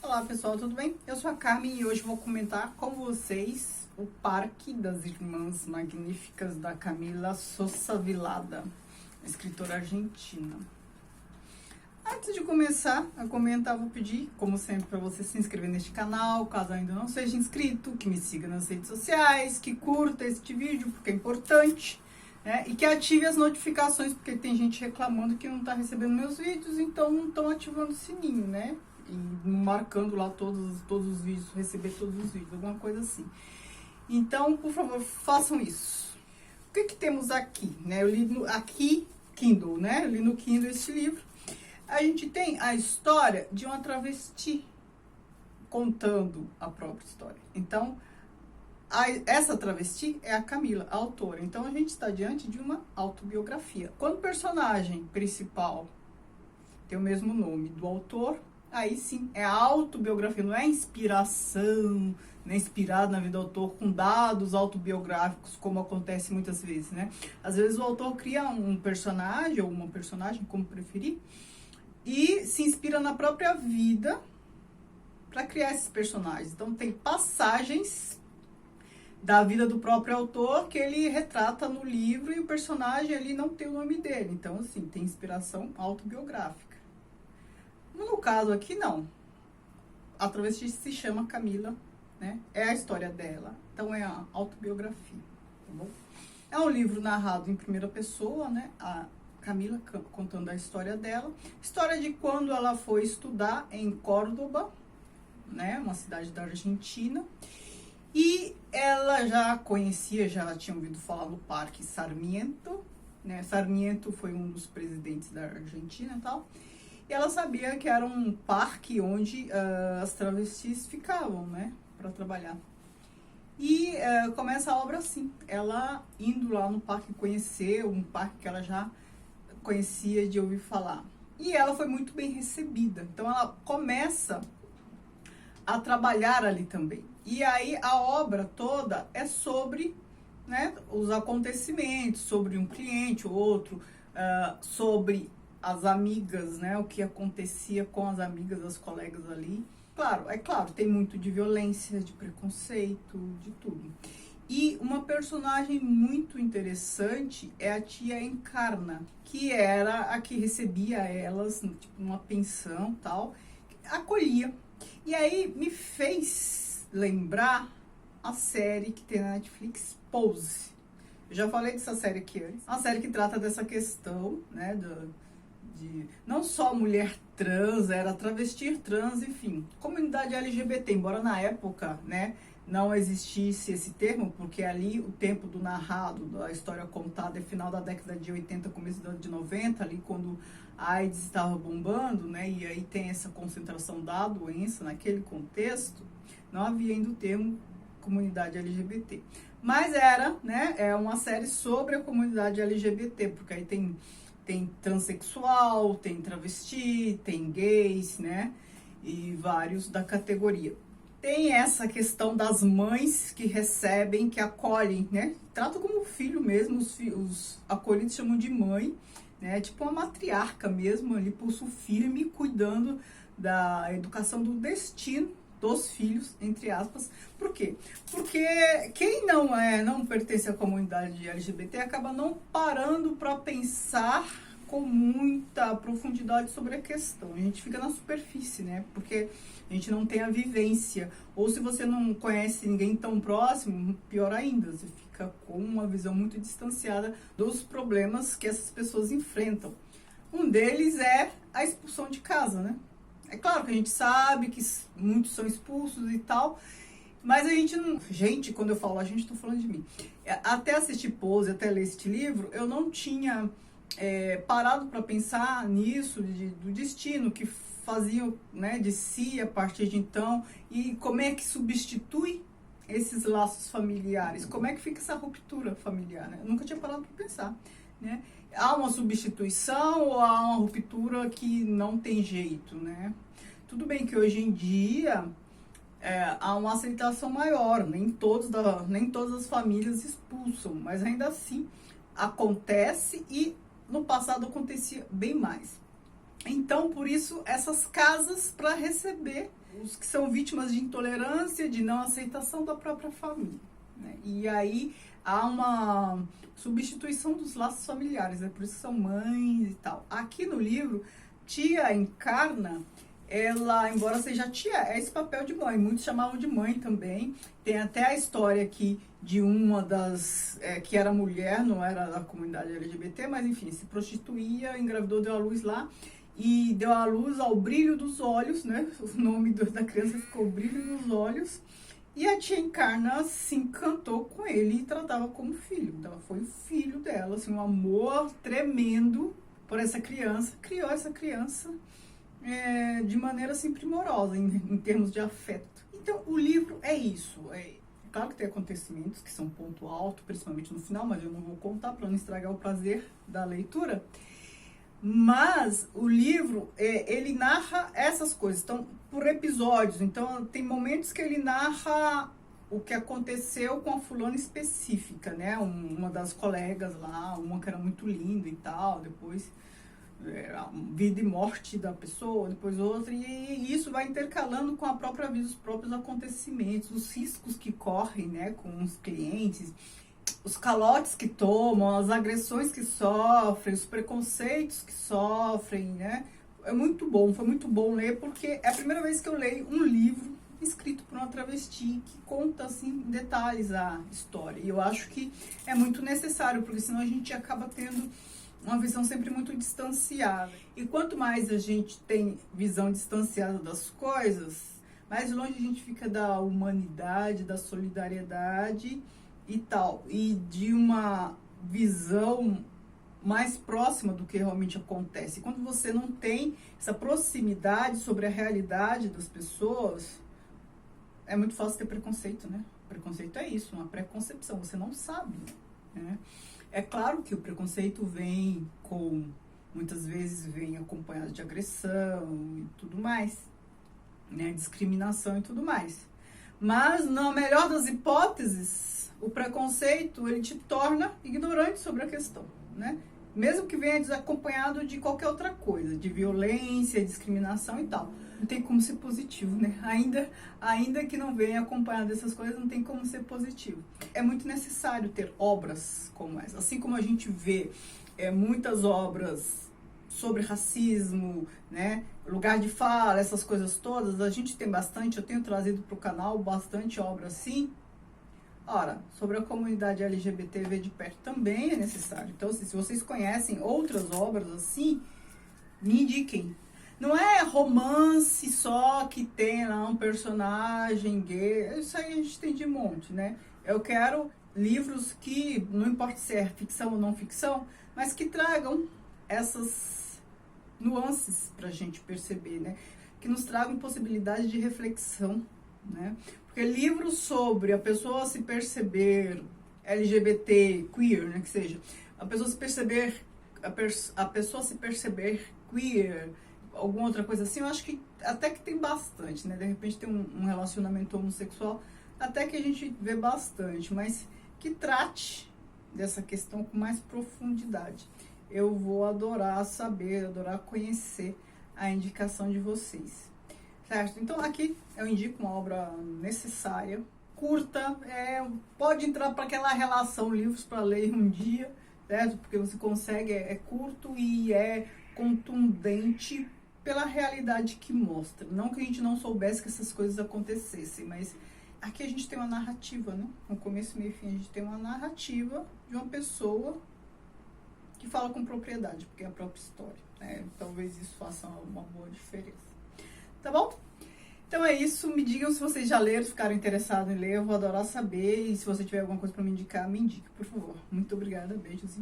Olá pessoal, tudo bem? Eu sou a Carmen e hoje vou comentar com vocês o Parque das Irmãs Magníficas da Camila Sosa Vilada, escritora argentina. Antes de começar a comentar, vou pedir, como sempre, para você se inscrever neste canal, caso ainda não seja inscrito, que me siga nas redes sociais, que curta este vídeo, porque é importante, né? E que ative as notificações, porque tem gente reclamando que não está recebendo meus vídeos, então não estão ativando o sininho, né? E marcando lá todos os vídeos, receber todos os vídeos, alguma coisa assim. Então, por favor, façam isso. O que temos aqui, né? Eu li aqui, Kindle, né? Eu li no Kindle este livro. A gente tem a história de uma travesti contando a própria história. Então, essa travesti é a Camila, a autora. Então, a gente está diante de uma autobiografia. Quando o personagem principal tem o mesmo nome do autor, aí sim, é autobiografia, não é inspiração, não é inspirado na vida do autor com dados autobiográficos, como acontece muitas vezes, né? Às vezes o autor cria um personagem, ou uma personagem, como preferir, e se inspira na própria vida para criar esses personagens. Então tem passagens da vida do próprio autor que ele retrata no livro e o personagem ali não tem o nome dele. Então, assim, tem inspiração autobiográfica. No caso aqui, não. A travesti se chama Camila, né? É a história dela. Então, é a autobiografia, tá bom? É um livro narrado em primeira pessoa, né? A Camila contando a história dela. História de quando ela foi estudar em Córdoba, né? Uma cidade da Argentina. E ela já conhecia, já tinha ouvido falar no Parque Sarmiento, né? Sarmiento foi um dos presidentes da Argentina e tal. E ela sabia que era um parque onde as travestis ficavam, né, para trabalhar. E começa a obra assim, ela indo lá no parque conhecer, um parque que ela já conhecia de ouvir falar. E ela foi muito bem recebida, então ela começa a trabalhar ali também. E aí a obra toda é sobre, né, os acontecimentos, sobre um cliente ou outro, sobre as amigas, né, o que acontecia com as amigas, as colegas ali. Claro, é claro, tem muito de violência, de preconceito, de tudo. E uma personagem muito interessante é a tia Encarna, que era a que recebia elas, tipo, numa pensão e tal, acolhia. E aí me fez lembrar a série que tem na Netflix, Pose. Eu já falei dessa série aqui antes. Uma série que trata dessa questão, né, de não só mulher trans, era travesti trans, enfim, comunidade LGBT, embora na época, né, não existisse esse termo, porque ali o tempo do narrado, da história contada é final da década de 80, começo da de 90, ali quando a AIDS estava bombando, né, e aí tem essa concentração da doença naquele contexto, não havia ainda o termo comunidade LGBT. Mas era, né, é uma série sobre a comunidade LGBT, porque aí tem transexual, tem travesti, tem gays, né? E vários da categoria. Tem essa questão das mães que recebem, que acolhem, né? Tratam como filho mesmo, os acolhidos chamam de mãe, né? Tipo uma matriarca mesmo, ali, pulso firme, cuidando da educação do destino dos filhos, entre aspas. Por quê? Porque quem não pertence à comunidade LGBT acaba não parando para pensar com muita profundidade sobre a questão. A gente fica na superfície, né? Porque a gente não tem a vivência. Ou se você não conhece ninguém tão próximo, pior ainda, você fica com uma visão muito distanciada dos problemas que essas pessoas enfrentam. Um deles é a expulsão de casa, né? É claro que a gente sabe que muitos são expulsos e tal, mas a gente não... Gente, quando eu falo a gente, estou falando de mim. Até assistir Pose, até ler este livro, eu não tinha parado para pensar nisso, do destino que faziam, né, de si a partir de então, e como é que substitui esses laços familiares, como é que fica essa ruptura familiar, né? Eu nunca tinha parado para pensar, né? Há uma substituição ou há uma ruptura que não tem jeito, né? Tudo bem que hoje em dia há uma aceitação maior, nem todas as famílias expulsam, mas ainda assim acontece e no passado acontecia bem mais. Então, por isso, essas casas para receber os que são vítimas de intolerância, de não aceitação da própria família, né? E aí há uma substituição dos laços familiares, é por isso que são mães e tal. Aqui no livro, tia encarna, ela, embora seja tia, é esse papel de mãe. Muitos chamavam de mãe também. Tem até a história aqui de uma das que era mulher, não era da comunidade LGBT, mas enfim, se prostituía, engravidou, deu à luz lá e deu à luz ao brilho dos olhos, né? O nome da criança ficou Brilho dos Olhos. E a tia Encarna se encantou com ele e tratava como filho. Então foi o filho dela, assim, um amor tremendo por essa criança. Criou essa criança de maneira assim primorosa em termos de afeto. Então o livro é isso. Claro que tem acontecimentos que são ponto alto, principalmente no final, mas eu não vou contar para não estragar o prazer da leitura. Mas o livro, ele narra essas coisas, então, por episódios. Então, tem momentos que ele narra o que aconteceu com a fulana específica, né? Uma das colegas lá, uma que era muito linda e tal, depois a vida e morte da pessoa, depois outra, e isso vai intercalando com a própria vida, os próprios acontecimentos, os riscos que correm, né, com os clientes, os calotes que tomam, as agressões que sofrem, os preconceitos que sofrem, né? É muito bom, foi muito bom ler, porque é a primeira vez que eu leio um livro escrito por uma travesti que conta, assim, em detalhes a história. E eu acho que é muito necessário, porque senão a gente acaba tendo uma visão sempre muito distanciada. E quanto mais a gente tem visão distanciada das coisas, mais longe a gente fica da humanidade, da solidariedade e tal, e de uma visão mais próxima do que realmente acontece. Quando você não tem essa proximidade sobre a realidade das pessoas, é muito fácil ter preconceito, né? Preconceito é isso, uma preconcepção, você não sabe, né? É claro que o preconceito vem muitas vezes vem acompanhado de agressão e tudo mais, né? Discriminação e tudo mais. Mas, na melhor das hipóteses, o preconceito, ele te torna ignorante sobre a questão, né? Mesmo que venha desacompanhado de qualquer outra coisa, de violência, discriminação e tal. Não tem como ser positivo, né? Ainda que não venha acompanhado dessas coisas, não tem como ser positivo. É muito necessário ter obras como essa. Assim como a gente vê muitas obras sobre racismo, né? Lugar de fala, essas coisas todas, a gente tem bastante, eu tenho trazido para o canal bastante obra assim. Ora, sobre a comunidade LGBT ver de perto também é necessário. Então, se vocês conhecem outras obras assim, me indiquem. Não é romance só que tem lá um personagem gay, isso aí a gente tem de monte, né? Eu quero livros que, não importa se é ficção ou não ficção, mas que tragam essas nuances pra gente perceber, né? Que nos tragam possibilidade de reflexão, né? Porque livros sobre a pessoa se perceber LGBT, queer, né, que seja, a pessoa se perceber, a pessoa se perceber queer, alguma outra coisa assim, eu acho que até que tem bastante, né? De repente tem um relacionamento homossexual, até que a gente vê bastante, mas que trate dessa questão com mais profundidade. Eu vou adorar saber, adorar conhecer a indicação de vocês. Certo? Então aqui eu indico uma obra necessária, curta, pode entrar para aquela relação livros para ler um dia, certo? Porque você consegue, é curto e é contundente pela realidade que mostra. Não que a gente não soubesse que essas coisas acontecessem, mas aqui a gente tem uma narrativa, né? No começo, meio e fim, a gente tem uma narrativa de uma pessoa que fala com propriedade, porque é a própria história, né? Talvez isso faça uma boa diferença. Tá bom? Então é isso. Me digam se vocês já leram, ficaram interessados em ler. Eu vou adorar saber. E se você tiver alguma coisa para me indicar, me indique, por favor. Muito obrigada. Beijos.